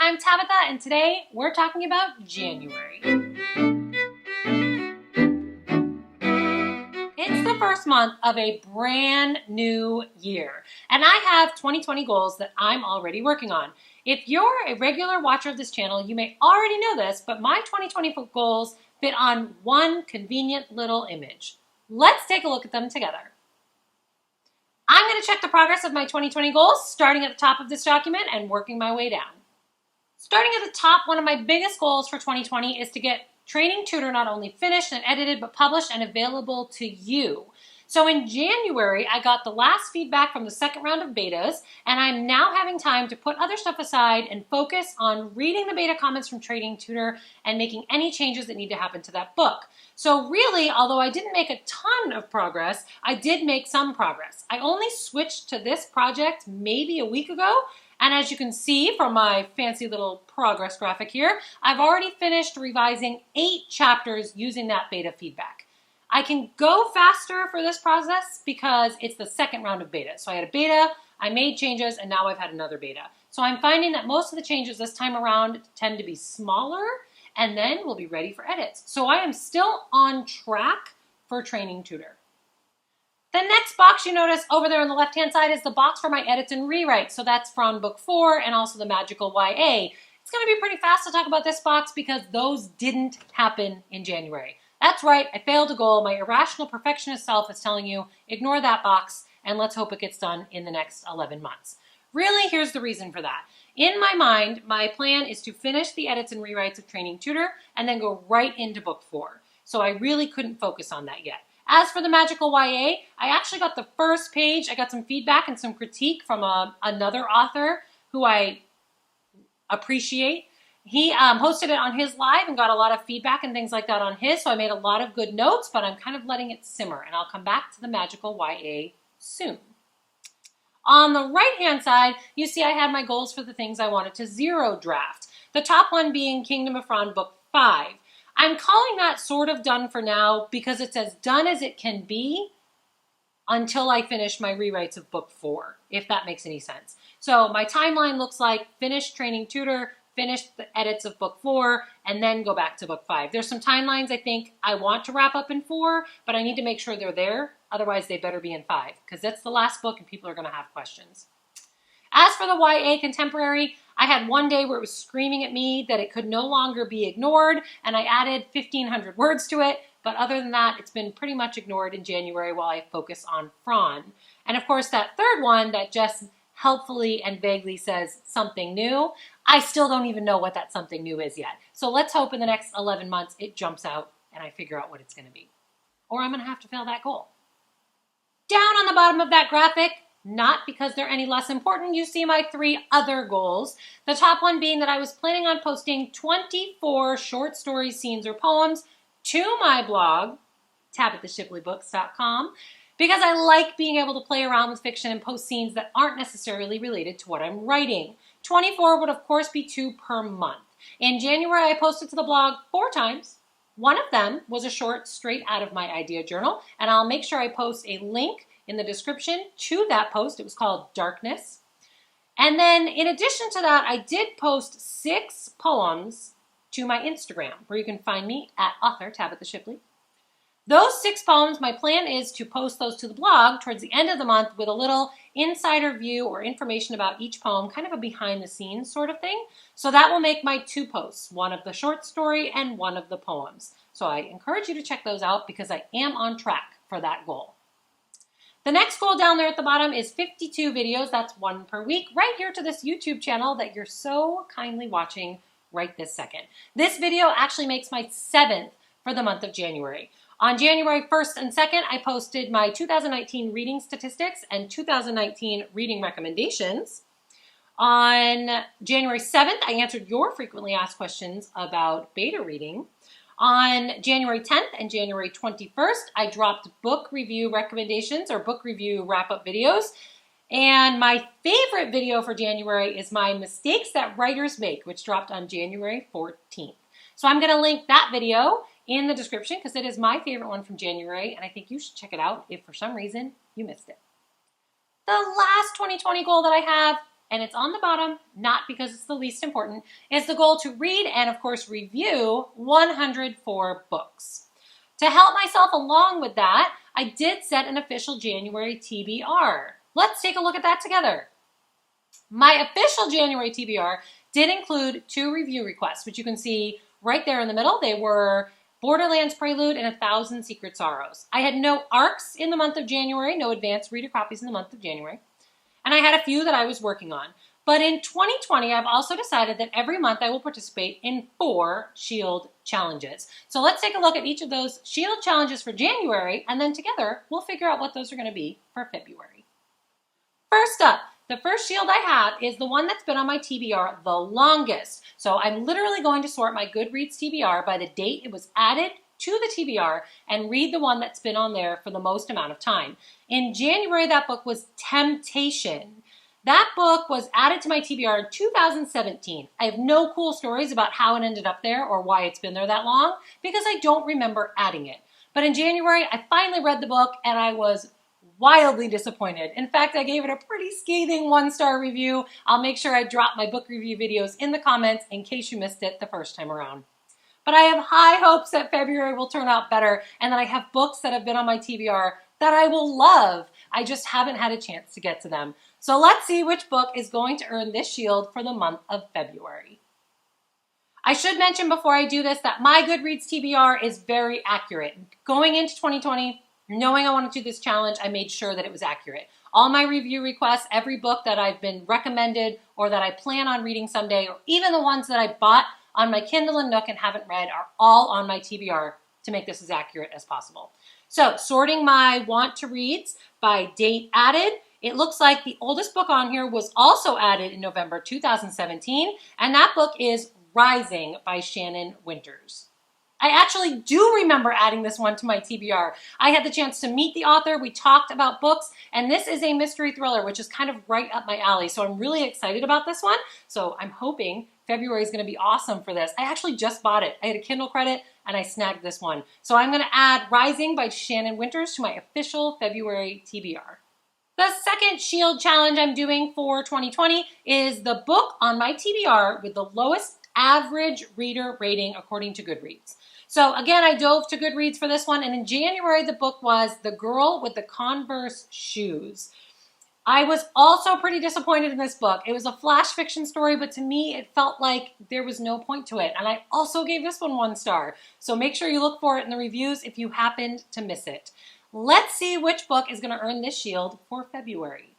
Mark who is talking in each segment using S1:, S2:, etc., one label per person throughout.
S1: I'm Tabitha, and today we're talking about January. It's the first month of a brand new year, and I have 2020 goals that I'm already working on. If you're a regular watcher of this channel, you may already know this, but my 2020 goals fit on one convenient little image. Let's take a look at them together. I'm going to check the progress of my 2020 goals, starting at the top of this document and working my way down. Starting at the top, one of my biggest goals for 2020 is to get Training Tutor not only finished and edited, but published and available to you. So in January, I got the last feedback from the second round of betas, and I'm now having time to put other stuff aside and focus on reading the beta comments from Training Tutor and making any changes that need to happen to that book. So really, although I didn't make a ton of progress, I did make some progress. I only switched to this project maybe a week ago, and as you can see from my fancy little progress graphic here, I've already finished revising 8 chapters using that beta feedback. I can go faster for this process because it's the second round of beta. So I had a beta, I made changes, and now I've had another beta. So I'm finding that most of the changes this time around tend to be smaller, and then we'll be ready for edits. So I am still on track for Training Tutor. The next box you notice over there on the left-hand side is the box for my edits and rewrites. So that's from book 4 and also the Magical YA. It's going to be pretty fast to talk about this box because those didn't happen in January. That's right, I failed a goal. My irrational perfectionist self is telling you, ignore that box and let's hope it gets done in the next 11 months. Really, here's the reason for that. In my mind, my plan is to finish the edits and rewrites of Training Tutor and then go right into book 4. So I really couldn't focus on that yet. As for the Magical YA, I actually got the first page. I got some feedback and some critique from another author who I appreciate. He hosted it on his live and got a lot of feedback and things like that on his, so I made a lot of good notes, but I'm kind of letting it simmer, and I'll come back to the Magical YA soon. On the right-hand side, you see I had my goals for the things I wanted to zero draft. The top one being Kingdom of Fronn Book 5. I'm calling that sort of done for now because it's as done as it can be until I finish my rewrites of Book 4, if that makes any sense. So my timeline looks like finish Training Tutor, finish the edits of Book 4, and then go back to Book 5. There's some timelines I think I want to wrap up in 4, but I need to make sure they're there. Otherwise, they better be in 5, because that's the last book and people are going to have questions. As for the YA Contemporary, I had one day where it was screaming at me that it could no longer be ignored, and I added 1,500 words to it. But other than that, it's been pretty much ignored in January while I focus on Fronn. And of course, that third one that just helpfully and vaguely says something new, I still don't even know what that something new is yet. So let's hope in the next 11 months it jumps out and I figure out what it's going to be. Or I'm going to have to fail that goal. Down on the bottom of that graphic, not because they're any less important, you see my 3 other goals. The top one being that I was planning on posting 24 short stories, scenes, or poems to my blog, tabithashipleybooks.com, because I like being able to play around with fiction and post scenes that aren't necessarily related to what I'm writing. 24 would of course be 2 per month. In January, I posted to the blog 4 times. One of them was a short straight out of my idea journal, and I'll make sure I post a link in the description to that post. It was called Darkness. And then in addition to that, I did post 6 poems to my Instagram, where you can find me at author Tabitha Shipley. Those 6 poems, my plan is to post those to the blog towards the end of the month with a little insider view or information about each poem, kind of a behind the scenes sort of thing. So that will make my 2 posts, one of the short story and one of the poems. So I encourage you to check those out because I am on track for that goal. The next goal down there at the bottom is 52 videos. That's 1 per week, right here to this YouTube channel that you're so kindly watching right this second. This video actually makes my 7th for the month of January. On January 1st and 2nd, I posted my 2019 reading statistics and 2019 reading recommendations. On January 7th, I answered your frequently asked questions about beta reading. On January 10th and January 21st, I dropped book review recommendations or book review wrap-up videos. And my favorite video for January is my Mistakes That Writers Make, which dropped on January 14th. So I'm going to link that video in the description because it is my favorite one from January, and I think you should check it out if for some reason you missed it. The last 2020 goal that I have, and it's on the bottom, not because it's the least important, is the goal to read and, of course, review 104 books. To help myself along with that, I did set an official January TBR. Let's take a look at that together. My official January TBR did include 2 review requests, which you can see right there in the middle. They were Borderlands Prelude and 1,000 Secret Sorrows. I had no ARCs in the month of January, no advanced reader copies in the month of January, and I had a few that I was working on. But in 2020, I've also decided that every month I will participate in 4 Shield challenges. So let's take a look at each of those Shield challenges for January, and then together we'll figure out what those are going to be for February. First up, the first Shield I have is the one that's been on my TBR the longest. So I'm literally going to sort my Goodreads TBR by the date it was added to the TBR and read the one that's been on there for the most amount of time. In January, that book was Temptation. That book was added to my TBR in 2017. I have no cool stories about how it ended up there or why it's been there that long because I don't remember adding it. But in January, I finally read the book and I was wildly disappointed. In fact, I gave it a pretty scathing 1-star review. I'll make sure I drop my book review videos in the comments in case you missed it the first time around. But I have high hopes that February will turn out better and that I have books that have been on my TBR that I will love. I just haven't had a chance to get to them. So let's see which book is going to earn this Shield for the month of February. I should mention before I do this that my Goodreads TBR is very accurate. Going into 2020, knowing I wanted to do this challenge, I made sure that it was accurate. All my review requests, every book that I've been recommended or that I plan on reading someday, or even the ones that I bought on my Kindle and Nook and haven't read are all on my TBR to make this as accurate as possible. So sorting my want to reads by date added, it looks like the oldest book on here was also added in November 2017, and that book is Rising by Shannon Winters. I actually do remember adding this one to my TBR. I had the chance to meet the author, we talked about books, and this is a mystery thriller, which is kind of right up my alley. So I'm really excited about this one. So I'm hoping February is going to be awesome for this. I actually just bought it. I had a Kindle credit and I snagged this one. So I'm going to add Rising by Shannon Winters to my official February TBR. The second Shield challenge I'm doing for 2020 is the book on my TBR with the lowest average reader rating according to Goodreads. So again, I dove to Goodreads for this one, and in January, the book was The Girl with the Converse Shoes. I was also pretty disappointed in this book. It was a flash fiction story, but to me, it felt like there was no point to it. And I also gave this one 1 star. So make sure you look for it in the reviews if you happened to miss it. Let's see which book is going to earn this Shield for February.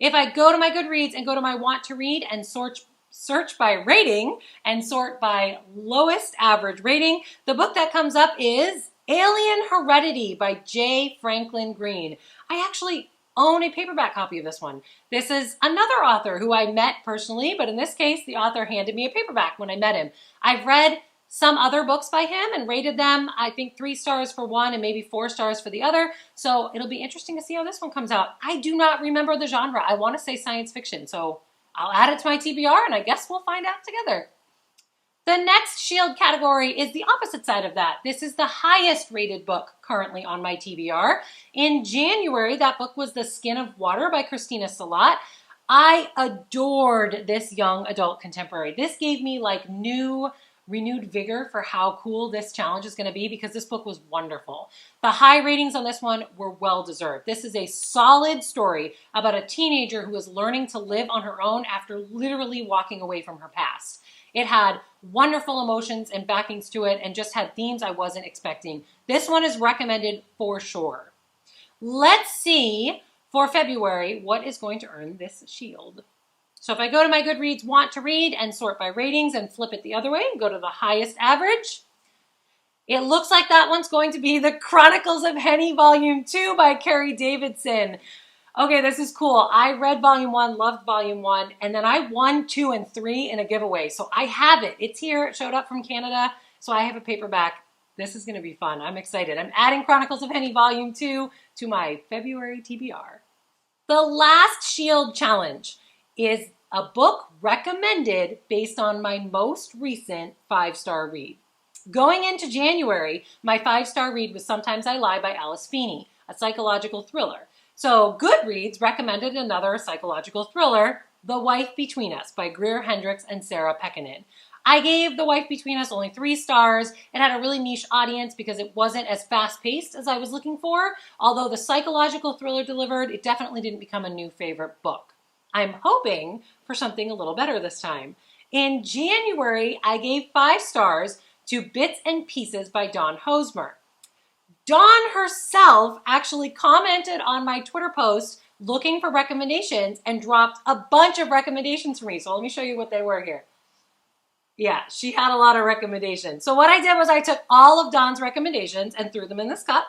S1: If I go to my Goodreads and go to my Want to Read and search by rating and sort by lowest average rating, the book that comes up is Alien Heredity by J. Franklin Green. I actually own a paperback copy of this one. This is another author who I met personally, but in this case, the author handed me a paperback when I met him. I've read some other books by him and rated them, I think 3 stars for one and maybe 4 stars for the other. So it'll be interesting to see how this one comes out. I do not remember the genre. I want to say science fiction, so I'll add it to my TBR and I guess we'll find out together. The next Shield category is the opposite side of that. This is the highest rated book currently on my TBR. In January, that book was The Skin of Water by Christina Salat. I adored this young adult contemporary. This gave me like renewed vigor for how cool this challenge is going to be because this book was wonderful. The high ratings on this one were well deserved. This is a solid story about a teenager who is learning to live on her own after literally walking away from her past. It had wonderful emotions and backings to it and just had themes I wasn't expecting. This one is recommended for sure. Let's see for February what is going to earn this Shield. So if I go to my Goodreads Want to Read and sort by ratings and flip it the other way and go to the highest average, it looks like that one's going to be The Chronicles of Henny Volume 2 by Carrie Davidson. Okay, this is cool. I read Volume 1, loved Volume 1, and then I won 2 and 3 in a giveaway. So I have it. It's here. It showed up from Canada, so I have a paperback. This is going to be fun. I'm excited. I'm adding Chronicles of Henny Volume 2 to my February TBR. The last Shield challenge is a book recommended based on my most recent 5-star read. Going into January, my 5-star read was Sometimes I Lie by Alice Feeney, a psychological thriller. So Goodreads recommended another psychological thriller, The Wife Between Us by Greer Hendricks and Sarah Pekkanen. I gave The Wife Between Us only 3 stars. It had a really niche audience because it wasn't as fast-paced as I was looking for. Although the psychological thriller delivered, it definitely didn't become a new favorite book. I'm hoping for something a little better this time. In January, I gave 5 stars to Bits and Pieces by Dawn Hosmer. Dawn herself actually commented on my Twitter post looking for recommendations and dropped a bunch of recommendations for me. So let me show you what they were here. Yeah, she had a lot of recommendations. So what I did was I took all of Dawn's recommendations and threw them in this cup.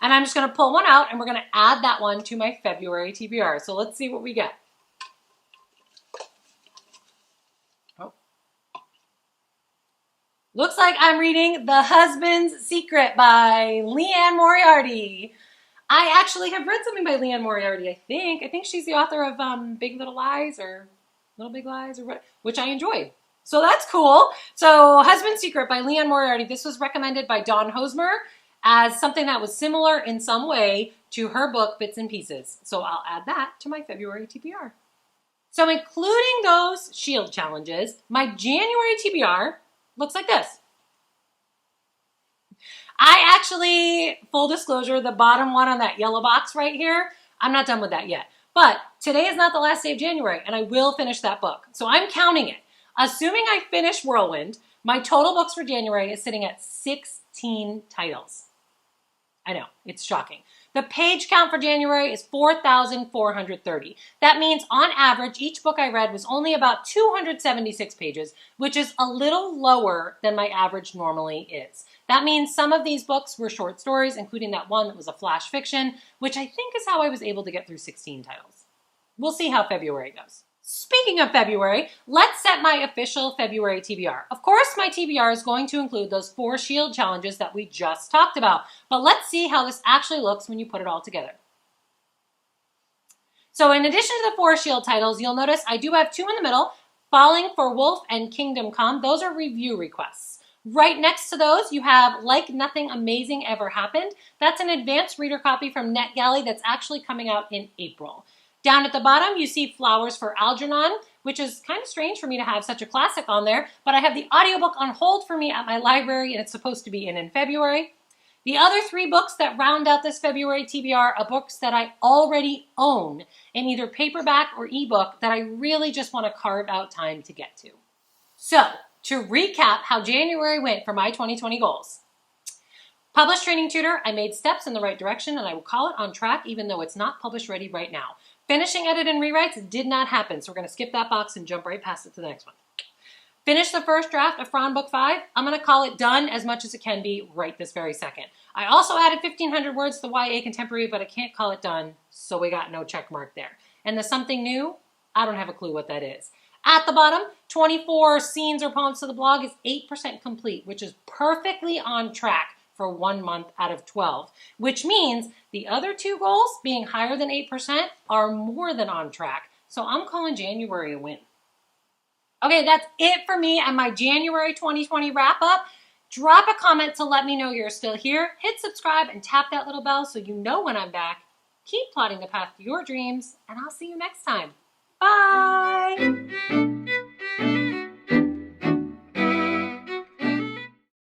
S1: And I'm just going to pull one out and we're going to add that one to my February TBR. So let's see what we get. Oh. Looks like I'm reading The Husband's Secret by Liane Moriarty. I actually have read something by Liane Moriarty, I think. I think she's the author of Big Little Lies or Little Big Lies, or what, which I enjoyed. So that's cool. So Husband's Secret by Liane Moriarty. This was recommended by Dawn Hosmer as something that was similar in some way to her book, Bits and Pieces. So I'll add that to my February TBR. So including those Shield challenges, my January TBR looks like this. I actually, full disclosure, the bottom one on that yellow box right here, I'm not done with that yet. But today is not the last day of January, and I will finish that book. So I'm counting it. Assuming I finish Whirlwind, my total books for January is sitting at 16 titles. I know, it's shocking. The page count for January is 4,430. That means on average, each book I read was only about 276 pages, which is a little lower than my average normally is. That means some of these books were short stories, including that one that was a flash fiction, which I think is how I was able to get through 16 titles. We'll see how February goes. Speaking of February, let's set my official February TBR. Of course, my TBR is going to include those 4 Shield challenges that we just talked about, but let's see how this actually looks when you put it all together. So in addition to the 4 Shield titles, you'll notice I do have 2 in the middle, Falling for Wolf and Kingdom Come. Those are review requests. Right next to those, you have Like Nothing Amazing Ever Happened. That's an advanced reader copy from NetGalley that's actually coming out in April. Down at the bottom, you see Flowers for Algernon, which is kind of strange for me to have such a classic on there, but I have the audiobook on hold for me at my library, and it's supposed to be in February. The other 3 books that round out this February TBR are books that I already own in either paperback or ebook that I really just want to carve out time to get to. So, to recap how January went for my 2020 goals. Published Training Tutor, I made steps in the right direction, and I will call it on track even though it's not published ready right now. Finishing edit and rewrites did not happen, so we're going to skip that box and jump right past it to the next one. Finish the first draft of Fran Book 5. I'm going to call it done as much as it can be right this very second. I also added 1,500 words to the YA Contemporary, but I can't call it done, so we got no check mark there. And the something new, I don't have a clue what that is. At the bottom, 24 scenes or poems to the blog is 8% complete, which is perfectly on track for 1 month out of 12, which means the other 2 goals, being higher than 8%, are more than on track. So I'm calling January a win. Okay, that's it for me and my January 2020 wrap up. Drop a comment to let me know you're still here. Hit subscribe and tap that little bell so you know when I'm back. Keep plotting the path to your dreams, and I'll see you next time. Bye!